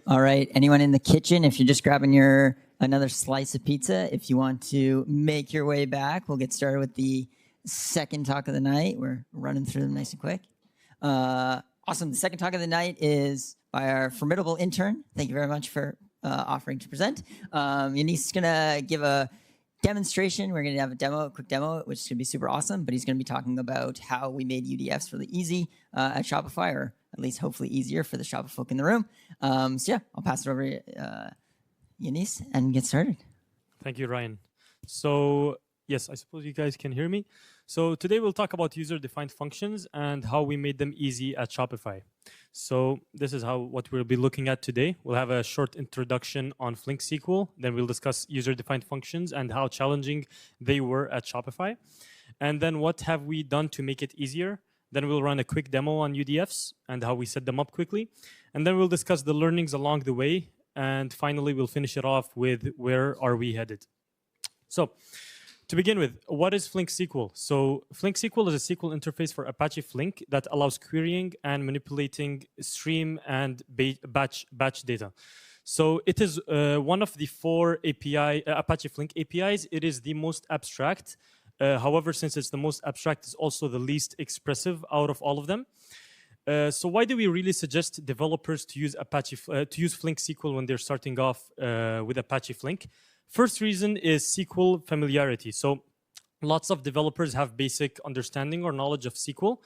All right, anyone in the kitchen, if you're just grabbing another slice of pizza, if you want to make your way back, we'll get started with the second talk of the night. We're running through them nice and quick. Awesome. The second talk of the night is by our formidable intern. Thank you very much for offering to present. Yanis is going to give a demonstration. We're going to have a quick demo, which is going to be super awesome, but he's going to be talking about how we made UDFs really easy at Shopify, or at least hopefully easier for the Shopify folk in the room. So yeah, I'll pass it over to Yanis and get started. Thank you, Ryan. So yes, I suppose you guys can hear me. So today we'll talk about user-defined functions and how we made them easy at Shopify. So this is what we'll be looking at today. We'll have a short introduction on Flink SQL. Then we'll discuss user-defined functions and how challenging they were at Shopify. And then what have we done to make it easier? Then we'll run a quick demo on UDFs and how we set them up quickly. And then we'll discuss the learnings along the way. And finally, we'll finish it off with where are we headed. So to begin with, what is Flink SQL? So Flink SQL is a SQL interface for Apache Flink that allows querying and manipulating stream and batch data. So it is one of the 4 Apache Flink APIs. It is the most abstract. However, since it's the most abstract, it's also the least expressive out of all of them. So why do we really suggest developers to use Flink SQL when they're starting off with Apache Flink? First reason is SQL familiarity. So lots of developers have basic understanding or knowledge of SQL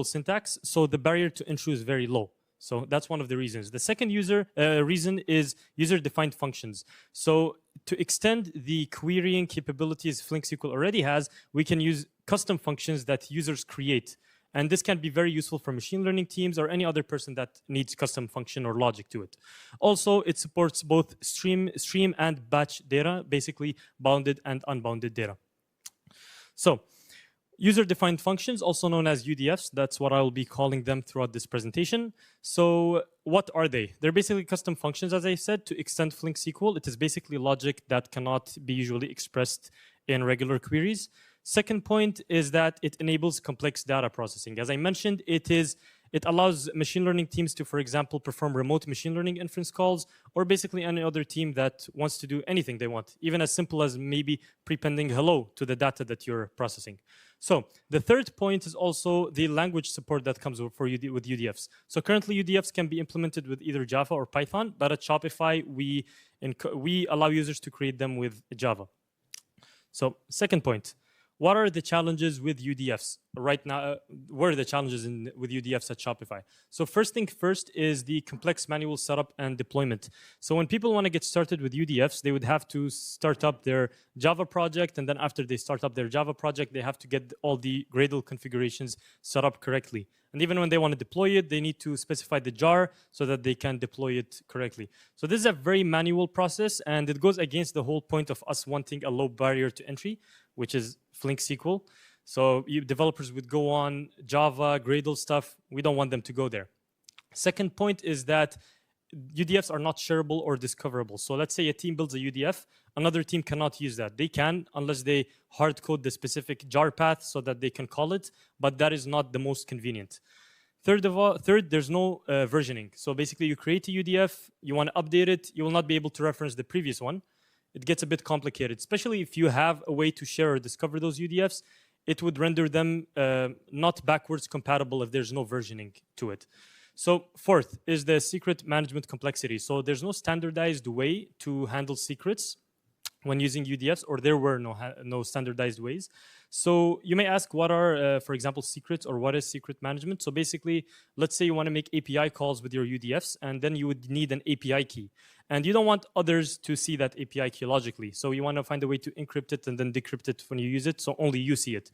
syntax. So the barrier to entry is very low. So that's one of the reasons. The second reason is user-defined functions. So to extend the querying capabilities Flink SQL already has, we can use custom functions that users create. And this can be very useful for machine learning teams or any other person that needs custom function or logic to it. Also, it supports both stream and batch data, basically bounded and unbounded data. So user-defined functions, also known as UDFs, that's what I will be calling them throughout this presentation. So what are they? They're basically custom functions, as I said, to extend Flink SQL. It is basically logic that cannot be usually expressed in regular queries. Second point is that it enables complex data processing. As I mentioned, it allows machine learning teams to, for example, perform remote machine learning inference calls, or basically any other team that wants to do anything they want, even as simple as maybe prepending hello to the data that you're processing. So the third point is also the language support that comes with UDFs. So currently UDFs can be implemented with either Java or Python, but at Shopify, we allow users to create them with Java. So second point. What are the challenges with UDFs right now? What are the challenges with UDFs at Shopify? So first thing first is the complex manual setup and deployment. So when people want to get started with UDFs, they would have to start up their Java project. And then after they start up their Java project, they have to get all the Gradle configurations set up correctly. And even when they want to deploy it, they need to specify the jar so that they can deploy it correctly. So this is a very manual process, and it goes against the whole point of us wanting a low barrier to entry, which is Flink SQL. So developers would go on Java, Gradle stuff. We don't want them to go there. Second point is that UDFs are not shareable or discoverable. So let's say a team builds a UDF, another team cannot use that. They can, unless they hard code the specific jar path so that they can call it, but that is not the most convenient. Third, there's no versioning. So basically you create a UDF, you want to update it, you will not be able to reference the previous one. It gets a bit complicated, especially if you have a way to share or discover those UDFs. It would render them not backwards compatible if there's no versioning to it. So fourth is the secret management complexity. So there's no standardized way to handle secrets when using UDFs, or there were no standardized ways. So you may ask, what are, for example, secrets, or what is secret management? So basically, let's say you want to make API calls with your UDFs, and then you would need an API key. And you don't want others to see that API key logically. So you want to find a way to encrypt it and then decrypt it when you use it, so only you see it.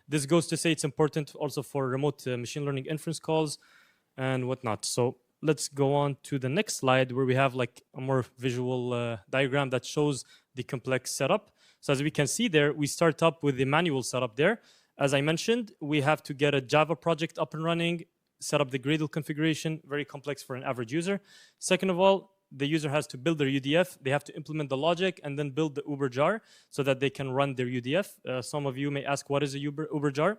This goes to say it's important also for remote machine learning inference calls and whatnot. So let's go on to the next slide, where we have like a more visual diagram that shows the complex setup. So as we can see there, we start up with the manual setup there. As I mentioned, we have to get a Java project up and running, set up the Gradle configuration, very complex for an average user. Second of all, the user has to build their UDF. They have to implement the logic and then build the Uber jar so that they can run their UDF. Some of you may ask, what is a Uber jar?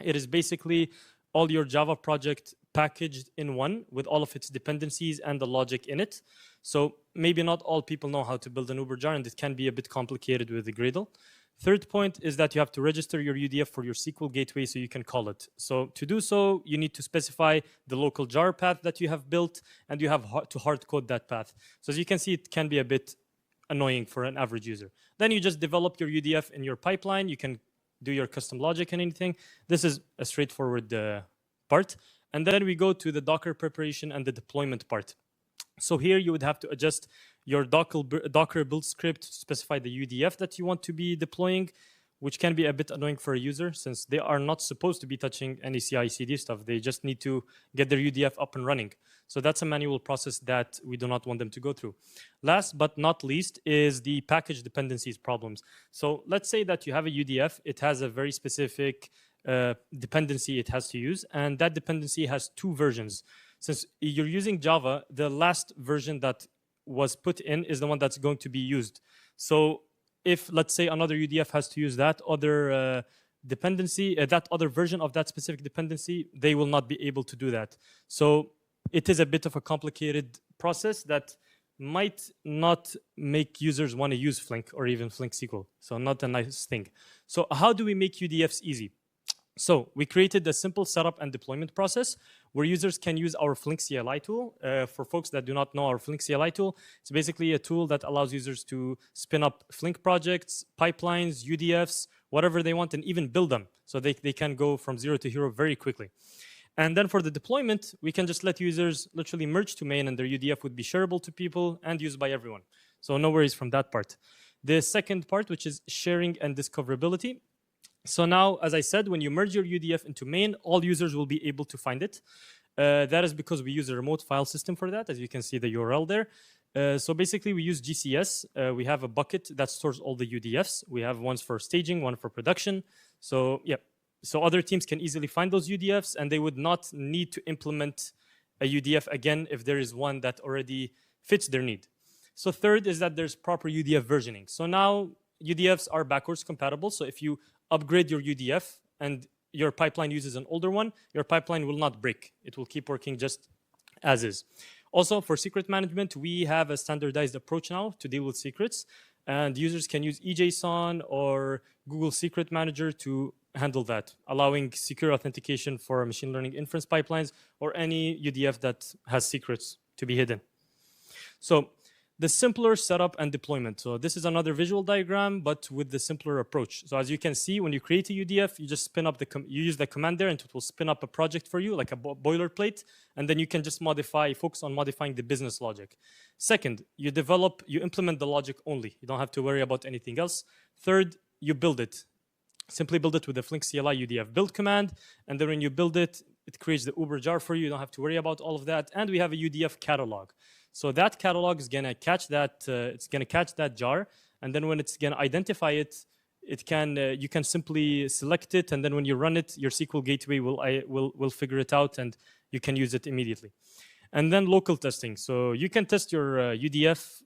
It is basically all your Java project packaged in one with all of its dependencies and the logic in it. So maybe not all people know how to build an Uber jar, and it can be a bit complicated with the Gradle. Third point is that you have to register your UDF for your SQL gateway so you can call it. So to do so, you need to specify the local jar path that you have built, and you have to hard code that path. So as you can see, it can be a bit annoying for an average user. Then you just develop your UDF in your pipeline. You can do your custom logic and anything. This is a straightforward part. And then we go to the Docker preparation and the deployment part. So here you would have to adjust your Docker build script to specify the UDF that you want to be deploying, which can be a bit annoying for a user since they are not supposed to be touching any CI/CD stuff. They just need to get their UDF up and running. So that's a manual process that we do not want them to go through. Last but not least is the package dependencies problems. So let's say that you have a UDF. It has a very specific dependency it has to use, and that dependency has two versions. Since you're using Java, the last version that was put in is the one that's going to be used. So if, let's say, another UDF has to use that other dependency, that other version of that specific dependency, they will not be able to do that. So it is a bit of a complicated process that might not make users want to use Flink or even Flink SQL. So not a nice thing. So how do we make UDFs easy? So we created a simple setup and deployment process where users can use our Flink CLI tool. For folks that do not know our Flink CLI tool, it's basically a tool that allows users to spin up Flink projects, pipelines, UDFs, whatever they want, and even build them. So they can go from 0 to hero very quickly. And then for the deployment, we can just let users literally merge to main, and their UDF would be shareable to people and used by everyone. So no worries from that part. The second part, which is sharing and discoverability. So now, as I said, when you merge your UDF into main, all users will be able to find it. That is because we use a remote file system for that, as you can see the URL there. So basically, we use GCS. We have a bucket that stores all the UDFs. We have ones for staging, one for production. So yeah, so other teams can easily find those UDFs, and they would not need to implement a UDF again if there is one that already fits their need. So third is that there's proper UDF versioning. So now UDFs are backwards compatible. So if you upgrade your UDF and your pipeline uses an older one, your pipeline will not break. It will keep working just as is. Also, for secret management, we have a standardized approach now to deal with secrets. And users can use eJSON or Google Secret Manager to handle that, allowing secure authentication for machine learning inference pipelines or any UDF that has secrets to be hidden. So the simpler setup and deployment. So this is another visual diagram, but with the simpler approach. So as you can see, when you create a UDF, you just spin up you use the command there, and it will spin up a project for you, like a boilerplate, and then you can just focus on modifying the business logic. Second, you implement the logic only. You don't have to worry about anything else. Third, you build it. Simply build it with the Flink CLI UDF build command, and then when you build it, it creates the Uber jar for you. You don't have to worry about all of that. And we have a UDF catalog. So that catalog is gonna catch that. It's gonna catch that jar, and then when it's gonna identify it, you can simply select it, and then when you run it, your SQL gateway will figure it out, and you can use it immediately. And then local testing. So you can test your UDF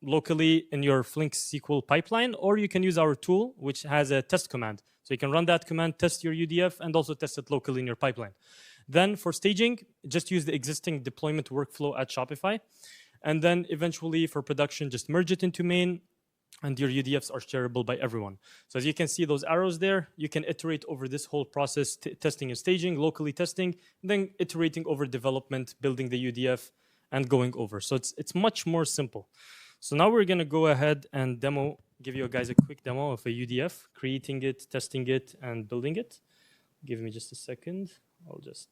locally in your Flink SQL pipeline, or you can use our tool, which has a test command. So you can run that command, test your UDF, and also test it locally in your pipeline. Then for staging, just use the existing deployment workflow at Shopify. And then eventually for production, just merge it into main, and your UDFs are shareable by everyone. So as you can see those arrows there, you can iterate over this whole process, testing and staging, locally testing, then iterating over development, building the UDF, and going over. So it's much more simple. So now we're gonna go ahead and give you guys a quick demo of a UDF, creating it, testing it, and building it. Give me just a second. I'll just...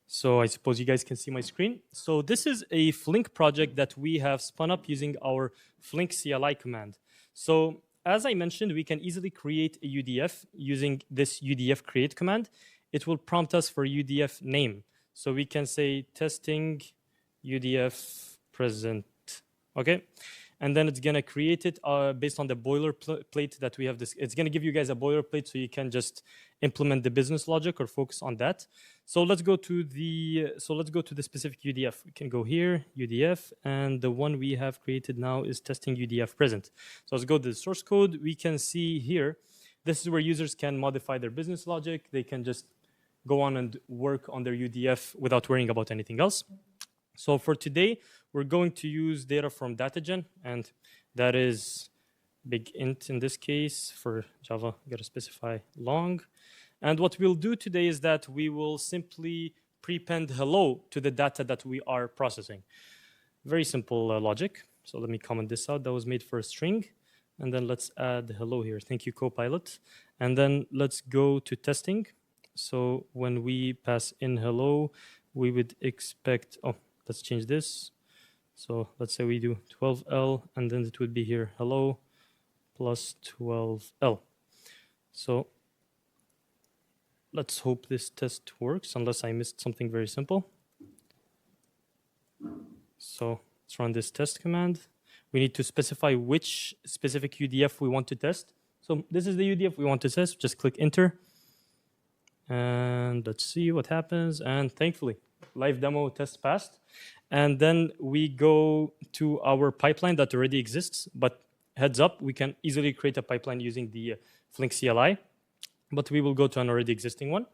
So I suppose you guys can see my screen. So this is a Flink project that we have spun up using our Flink CLI command. So as I mentioned, we can easily create a UDF using this UDF create command. It will prompt us for UDF name. So we can say testing UDF present, okay? and then it's going to create it based on the boilerplate that we have. It's going to give you guys a boilerplate so you can just implement the business logic or focus on that. So let's go to the specific UDF. We can go here, UDF, and the one we have created now is testing UDF present. So let's go to the source code. We can see here, this is where users can modify their business logic. They can just go on and work on their UDF without worrying about anything else. So for today, we're going to use data from DataGen, and that is big int in this case. For Java, you got to specify long. And what we'll do today is that we will simply prepend hello to the data that we are processing. Very simple logic. So let me comment this out. That was made for a string. And then let's add hello here. Thank you, Copilot. And then let's go to testing. So when we pass in hello, we would expect, let's change this. So let's say we do 12L, and then it would be here, hello, plus 12L. So let's hope this test works, unless I missed something very simple. So let's run this test command. We need to specify which specific UDF we want to test. So this is the UDF we want to test. Just click enter. And let's see what happens. And thankfully, live demo test passed. And then we go to our pipeline that already exists. But heads up, we can easily create a pipeline using the Flink CLI. But we will go to an already existing one.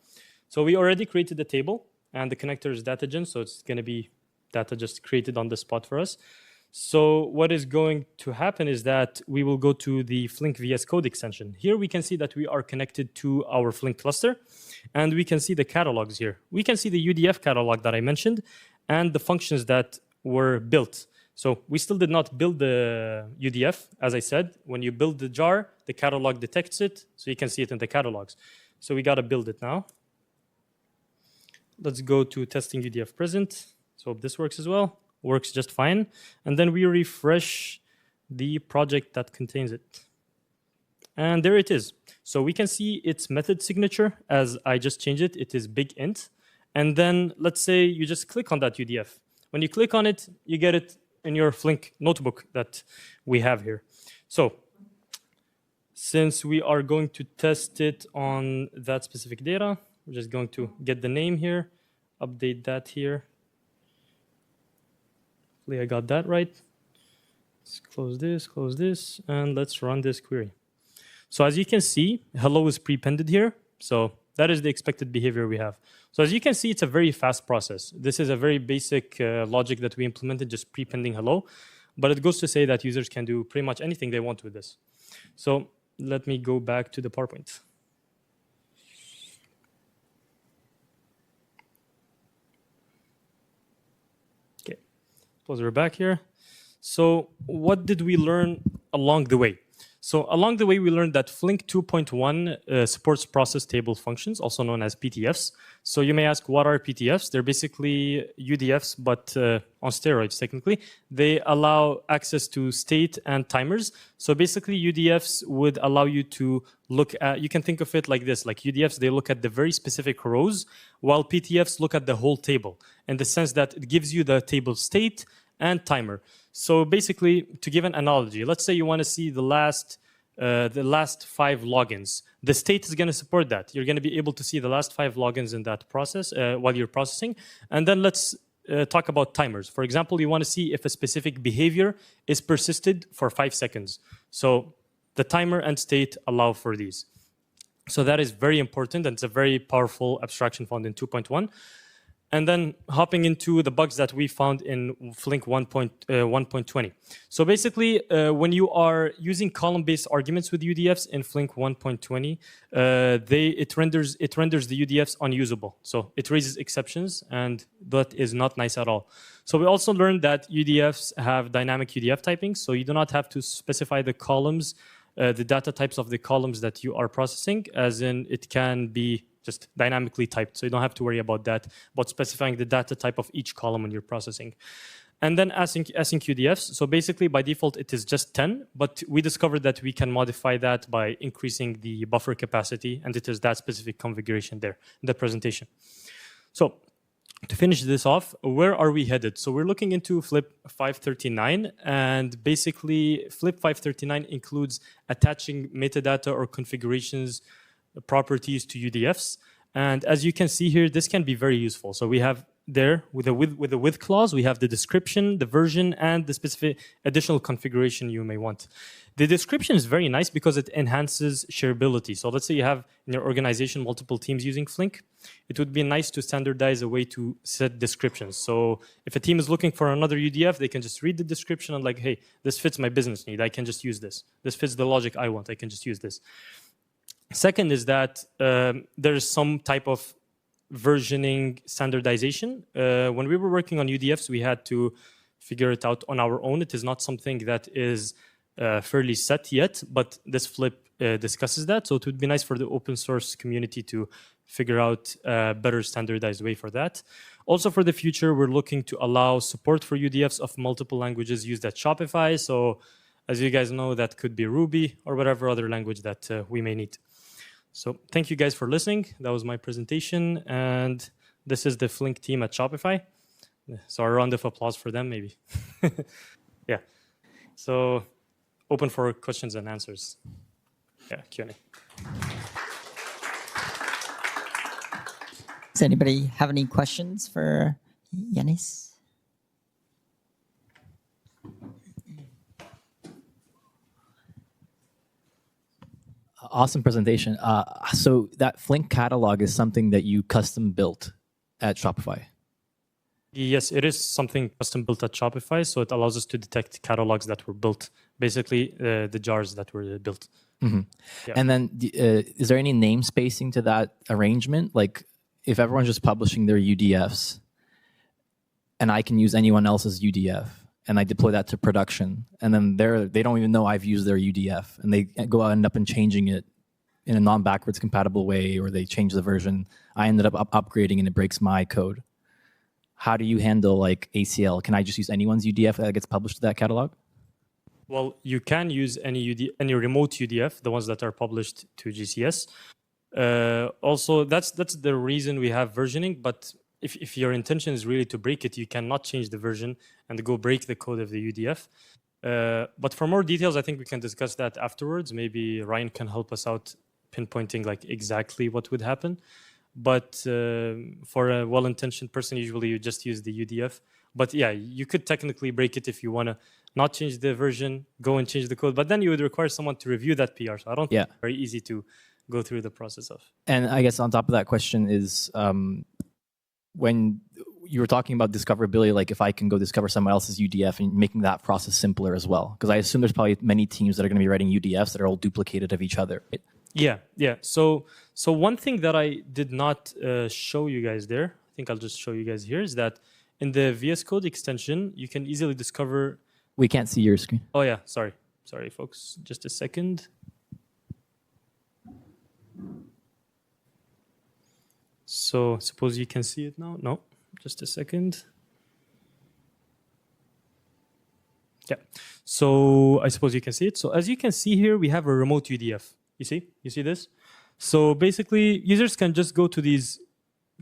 So we already created the table. And the connector is DataGen. So it's going to be data just created on the spot for us. So what is going to happen is that we will go to the Flink VS Code extension. Here we can see that we are connected to our Flink cluster, and we can see the catalogs here. We can see the UDF catalog that I mentioned and the functions that were built. So we still did not build the UDF. As I said, when you build the jar, the catalog detects it, so you can see it in the catalogs. So we got to build it now. Let's go to testing UDF present. So hope this works as well. Works just fine. And then we refresh the project that contains it. And there it is. So we can see its method signature as I just changed it. It is big int. And then let's say you just click on that UDF. When you click on it, you get it in your Flink notebook that we have here. So since we are going to test it on that specific data, we're just going to get the name here, update that here. I got that right. Let's close this, and let's run this query. So as you can see, hello is prepended here. So that is the expected behavior we have. So as you can see, it's a very fast process. This is a very basic logic that we implemented, just prepending hello. But it goes to say that users can do pretty much anything they want with this. So let me go back to the PowerPoint. We're back here. So what did we learn along the way? So along the way, we learned that Flink 2.1 supports process table functions, also known as PTFs. So you may ask, what are PTFs? They're basically UDFs, but on steroids, technically. They allow access to state and timers. So basically, UDFs would allow you to look at, you can think of it like this, like UDFs, they look at the very specific rows, while PTFs look at the whole table, in the sense that it gives you the table state and timer. So basically, to give an analogy, let's say you want to see the last 5 logins. The state is going to support that. You're going to be able to see the last 5 logins in that process while you're processing. And then let's talk about timers. For example, you want to see if a specific behavior is persisted for 5 seconds. So the timer and state allow for these. So that is very important, and it's a very powerful abstraction found in 2.1. And then hopping into the bugs that we found in Flink 1.20. So basically, when you are using column-based arguments with UDFs in Flink 1.20, it renders the UDFs unusable. So it raises exceptions, and that is not nice at all. So we also learned that UDFs have dynamic UDF typing, so you do not have to specify the columns, the data types of the columns that you are processing, as in it can be just dynamically typed. So you don't have to worry about that, about specifying the data type of each column when you're processing. And then async UDFs. So basically, by default, it is just 10. But we discovered that we can modify that by increasing the buffer capacity. And it is that specific configuration there in the presentation. So to finish this off, where are we headed? So we're looking into Flip 539, and basically Flip 539 includes attaching metadata or configurations properties to UDFs. And as you can see here, this can be very useful. So we have there with the with clause, we have the description, the version, and the specific additional configuration you may want. The description is very nice because it enhances shareability. So let's say you have in your organization multiple teams using Flink. It would be nice to standardize a way to set descriptions. So if a team is looking for another UDF, they can just read the description and like, hey, this fits my business need. I can just use this. This fits the logic I want. I can just use this. Second is that there's some type of versioning standardization. When we were working on UDFs, we had to figure it out on our own. It is not something that is fairly set yet, but this Flip discusses that. So it would be nice for the open source community to figure out a better standardized way for that. Also for the future, we're looking to allow support for UDFs of multiple languages used at Shopify. So as you guys know, that could be Ruby or whatever other language that we may need. So thank you guys for listening. That was my presentation. And this is the Flink team at Shopify. So a round of applause for them, maybe. Yeah. So open for questions and answers. Yeah, Q&A. Does anybody have any questions for Yanis? Awesome presentation. So that Flink catalog is something that you custom built at Shopify. Yes, it is something custom built at Shopify. So it allows us to detect catalogs that were built, basically the jars that were built. Mm-hmm. Yeah. And then is there any name spacing to that arrangement? Like if everyone's just publishing their UDFs and I can use anyone else's UDF, and I deploy that to production, and then they don't even know I've used their UDF, and they end up changing it in a non-backwards compatible way, or they change the version. I ended up upgrading, and it breaks my code. How do you handle like ACL? Can I just use anyone's UDF that gets published to that catalog? Well, you can use any remote UDF, the ones that are published to GCS. Also, that's the reason we have versioning, but if your intention is really to break it, you cannot change the version and go break the code of the UDF. But for more details, I think we can discuss that afterwards. Maybe Ryan can help us out pinpointing like exactly what would happen. But for a well-intentioned person, usually you just use the UDF. But yeah, you could technically break it if you want to not change the version, go and change the code. But then you would require someone to review that PR. So I don't think it's very easy to go through the process of. And I guess on top of that question is, when you were talking about discoverability, like if I can go discover someone else's UDF and making that process simpler as well, because I assume there's probably many teams that are going to be writing UDFs that are all duplicated of each other. Right? Yeah. So one thing that I did not show you guys there, I think I'll just show you guys here, is that in the VS Code extension, you can easily discover. We can't see your screen. Oh yeah, sorry, folks. Just a second. So suppose you can see it now. No, just a second. Yeah. So I suppose you can see it. So as you can see here, we have a remote UDF. You see this? So basically, users can just go to this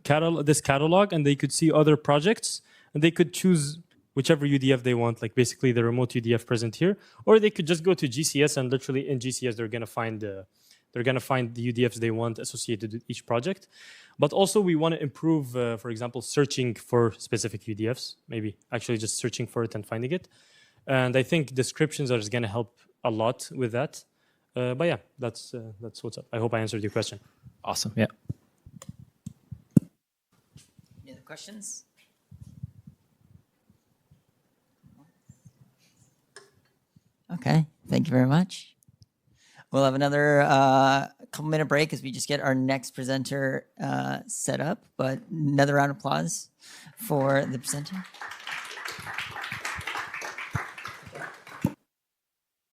catalog, and they could see other projects, and they could choose whichever UDF they want, like basically the remote UDF present here, or they could just go to GCS, and literally in GCS they're gonna find the UDFs they want associated with each project. But also we want to improve, for example, searching for specific UDFs, maybe actually just searching for it and finding it. And I think descriptions are just going to help a lot with that. But yeah, that's what's up. I hope I answered your question. Awesome. Yeah. Any other questions? Okay, thank you very much. We'll have another couple-minute break as we just get our next presenter set up, but another round of applause for the presenter.